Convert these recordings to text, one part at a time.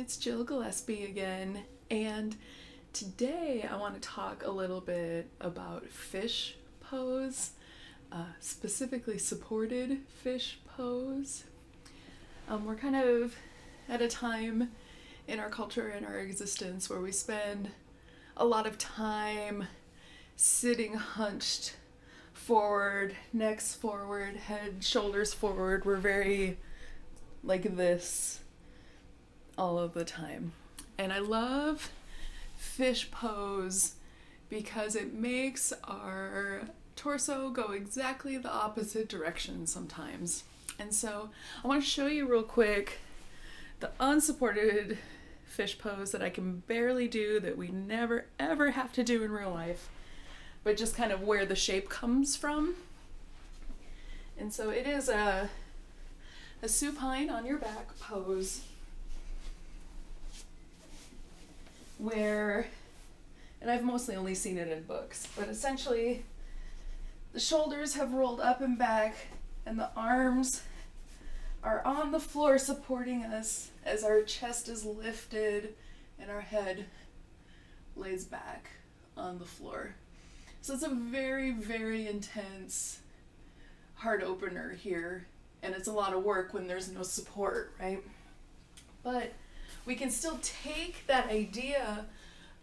it's Jill Gillespie again, and today I want to talk a little bit about fish pose, specifically supported fish pose. We're kind of at a time in our culture and our existence where we spend a lot of time sitting hunched forward, necks forward, head, shoulders forward. We're very like this all of the time. And I love fish pose because it makes our torso go exactly the opposite direction sometimes. And so I want to show you real quick the unsupported fish pose that I can barely do, that we never ever have to do in real life, but just kind of where the shape comes from. And so it is a supine on your back pose where, and I've mostly only seen it in books, but essentially the shoulders have rolled up and back and the arms are on the floor supporting us as our chest is lifted and our head lays back on the floor. So it's a very, very intense heart opener here, and it's a lot of work when there's no support, right? But we can still take that idea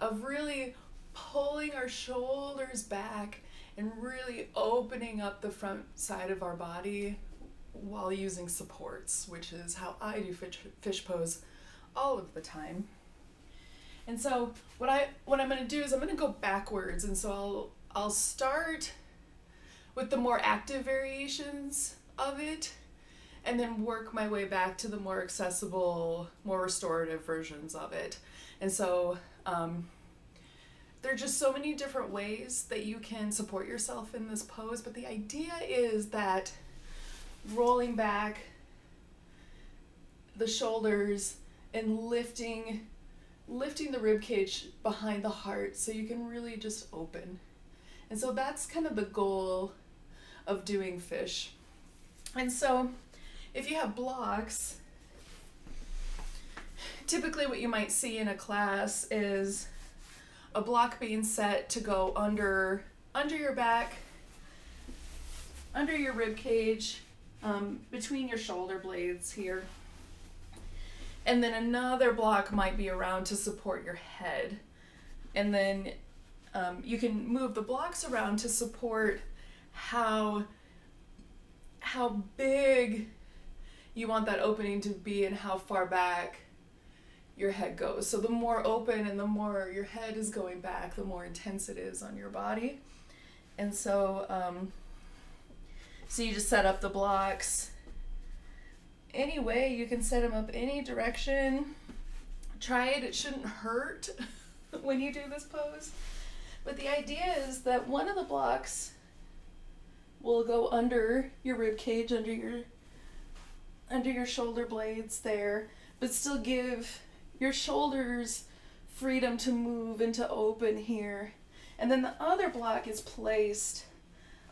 of really pulling our shoulders back and really opening up the front side of our body while using supports, which is how I do fish pose all of the time. And so what I'm going to do is I'm going to go backwards, and so I'll start with the more active variations of it, and then work my way back to the more accessible, more restorative versions of it. And so there are just so many different ways that you can support yourself in this pose, but the idea is that rolling back the shoulders and lifting the rib cage behind the heart so you can really just open. And so that's kind of the goal of doing fish. And so if you have blocks, typically what you might see in a class is a block being set to go under your back, under your rib cage, between your shoulder blades here. And then another block might be around to support your head. And then you can move the blocks around to support how big you want that opening to be and how far back your head goes. So the more open and the more your head is going back, the more intense it is on your body. And so so you just set up the blocks any way. You can set them up any direction. Try it. It shouldn't hurt when you do this pose. But the idea is that one of the blocks will go under your rib cage, under your shoulder blades there, but still give your shoulders freedom to move and to open here. And then the other block is placed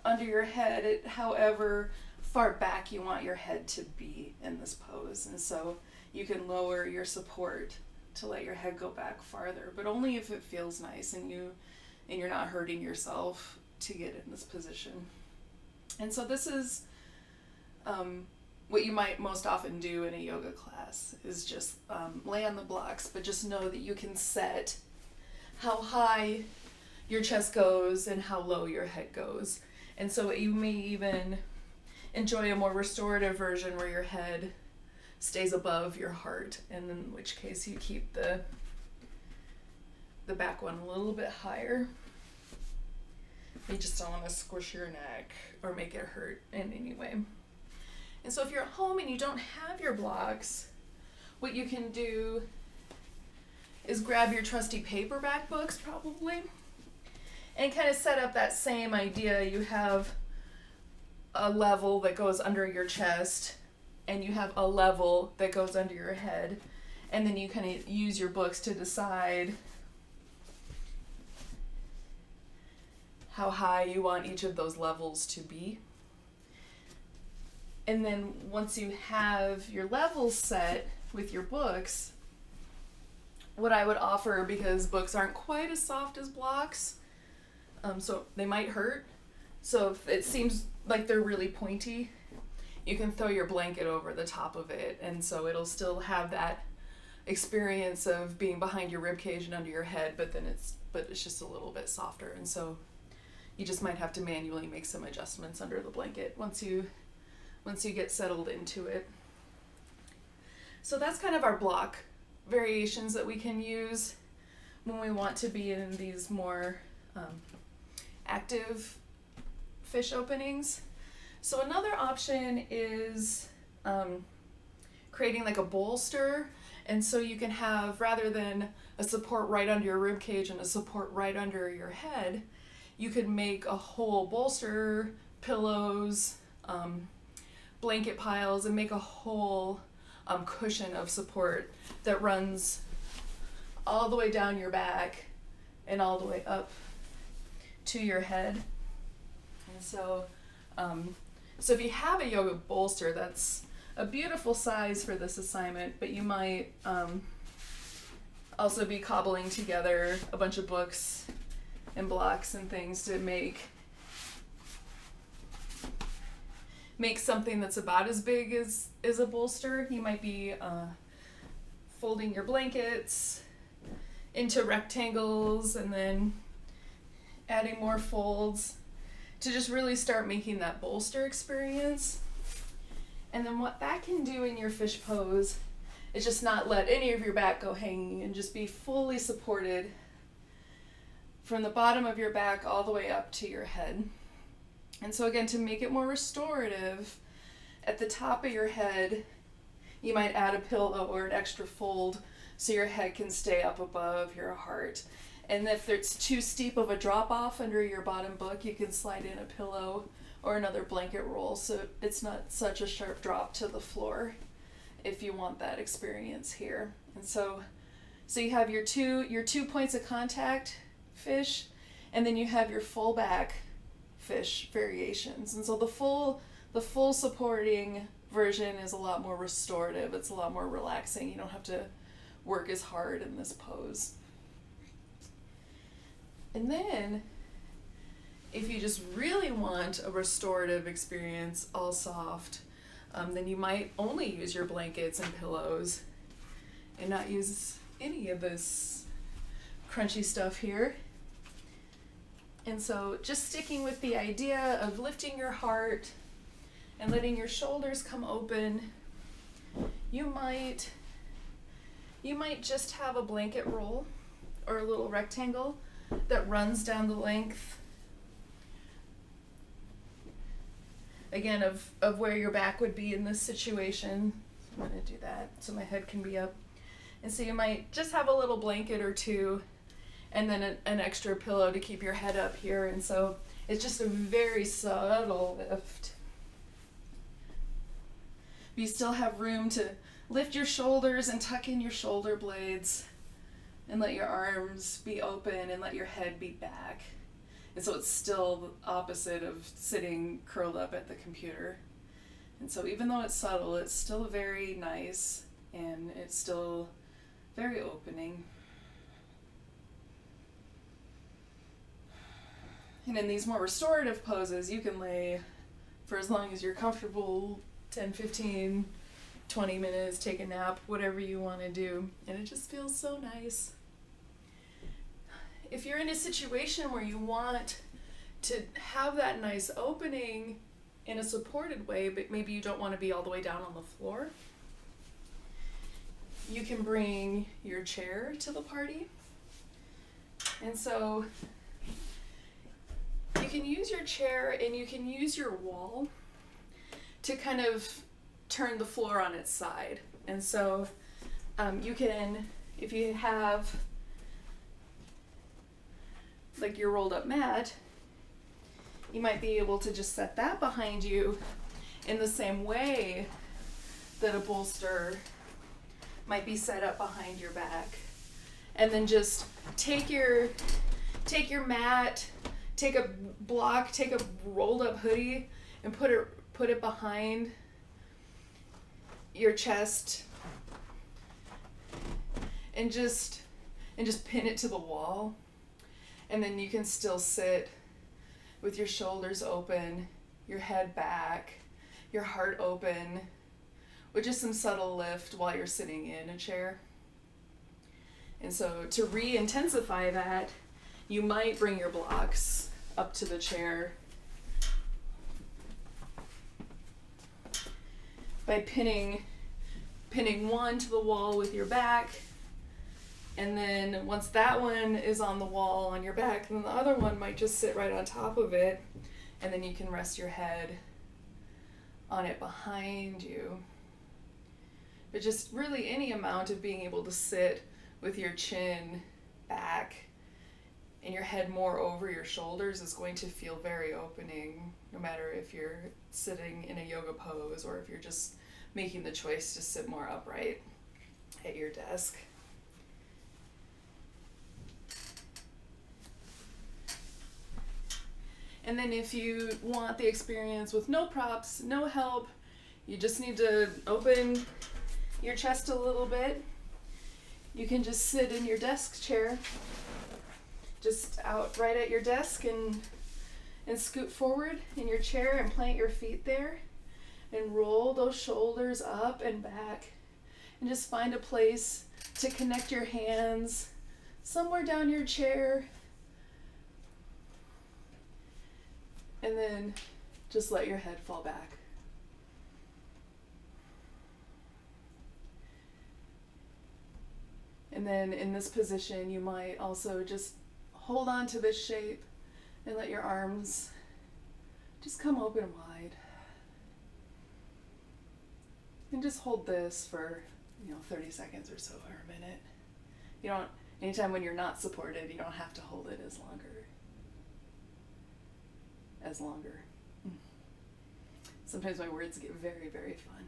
under your head at however far back you want your head to be in this pose. And so you can lower your support to let your head go back farther, but only if it feels nice and you're not hurting yourself to get in this position. And so this is what you might most often do in a yoga class, is just lay on the blocks, but just know that you can set how high your chest goes and how low your head goes. And so you may even enjoy a more restorative version where your head stays above your heart, and in which case you keep the back one a little bit higher. You just don't want to squish your neck or make it hurt in any way. And so if you're at home and you don't have your blocks, what you can do is grab your trusty paperback books probably and kind of set up that same idea. You have a level that goes under your chest and you have a level that goes under your head, and then you kind of use your books to decide how high you want each of those levels to be. And then once you have your levels set with your books, what I would offer, because books aren't quite as soft as blocks, so they might hurt. So if it seems like they're really pointy, you can throw your blanket over the top of it, and so it'll still have that experience of being behind your rib cage and under your head, but it's just a little bit softer, and so you just might have to manually make some adjustments under the blanket once you get settled into it. So that's kind of our block variations that we can use when we want to be in these more active fish openings. So another option is creating like a bolster, and so you can have, rather than a support right under your rib cage and a support right under your head, you could make a whole bolster, pillows, blanket piles, and make a whole cushion of support that runs all the way down your back and all the way up to your head. And so so if you have a yoga bolster, that's a beautiful size for this assignment, but you might also be cobbling together a bunch of books and blocks and things to make something that's about as big as a bolster. You might be folding your blankets into rectangles and then adding more folds to just really start making that bolster experience. And then what that can do in your fish pose is just not let any of your back go hanging and just be fully supported from the bottom of your back all the way up to your head. And so again, to make it more restorative, at the top of your head, you might add a pillow or an extra fold so your head can stay up above your heart. And if it's too steep of a drop off under your bottom book, you can slide in a pillow or another blanket roll so it's not such a sharp drop to the floor if you want that experience here. And so you have your two points of contact fish, and then you have your full back fish variations. And so the full supporting version is a lot more restorative. It's a lot more relaxing. You don't have to work as hard in this pose. And then if you just really want a restorative experience, all soft, then you might only use your blankets and pillows and not use any of this crunchy stuff here. And so just sticking with the idea of lifting your heart and letting your shoulders come open, you might just have a blanket roll or a little rectangle that runs down the length, again, of where your back would be in this situation. I'm going to do that so my head can be up. And so you might just have a little blanket or two and then an extra pillow to keep your head up here. And so it's just a very subtle lift. You still have room to lift your shoulders and tuck in your shoulder blades and let your arms be open and let your head be back. And so it's still the opposite of sitting curled up at the computer. And so even though it's subtle, it's still very nice and it's still very opening. And in these more restorative poses, you can lay for as long as you're comfortable, 10, 15, 20 minutes, take a nap, whatever you want to do. And it just feels so nice. If you're in a situation where you want to have that nice opening in a supported way, but maybe you don't want to be all the way down on the floor, you can bring your chair to the party. And so you can use your chair and you can use your wall to kind of turn the floor on its side. And so you can, if you have like your rolled up mat, you might be able to just set that behind you in the same way that a bolster might be set up behind your back. And then just take your mat, take a block, take a rolled up hoodie and put it behind your chest and just and just pin it to the wall. And then you can still sit with your shoulders open, your head back, your heart open, with just some subtle lift while you're sitting in a chair. And so to re-intensify that, you might bring your blocks up to the chair by pinning one to the wall with your back, and then once that one is on the wall on your back, then the other one might just sit right on top of it, and then you can rest your head on it behind you. But just really any amount of being able to sit with your chin back and your head more over your shoulders is going to feel very opening, no matter if you're sitting in a yoga pose or if you're just making the choice to sit more upright at your desk. And then if you want the experience with no props, no help, you just need to open your chest a little bit. You can just sit in your desk chair, just out right at your desk, and scoot forward in your chair and plant your feet there and roll those shoulders up and back, and just find a place to connect your hands somewhere down your chair, and then just let your head fall back. And then in this position, you might also just hold on to this shape and let your arms just come open wide. And just hold this for, 30 seconds or so, or a minute. Anytime when you're not supported, you don't have to hold it as longer. Sometimes my words get very, very fun.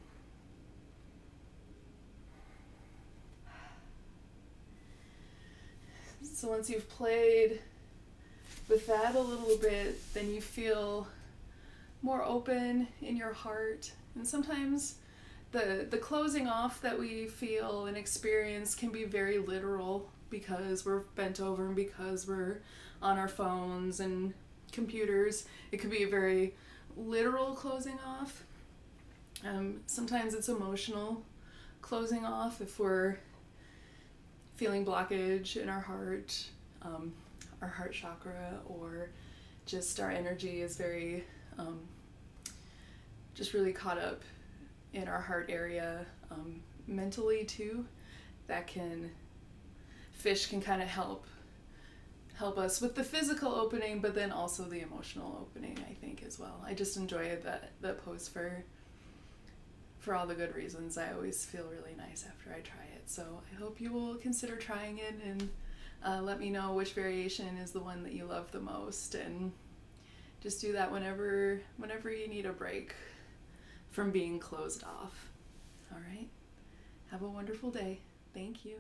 So once you've played with that a little bit, then you feel more open in your heart. And sometimes the closing off that we feel and experience can be very literal because we're bent over and because we're on our phones and computers. It could be a very literal closing off. Sometimes it's emotional closing off if we're feeling blockage in our heart chakra, or just our energy is very just really caught up in our heart area mentally too. Fish can kind of help us with the physical opening, but then also the emotional opening, I think, as well. I just enjoy that pose for all the good reasons. I always feel really nice after I try it. So I hope you will consider trying it, and let me know which variation is the one that you love the most, and just do that whenever you need a break from being closed off. All right? Have a wonderful day. Thank you.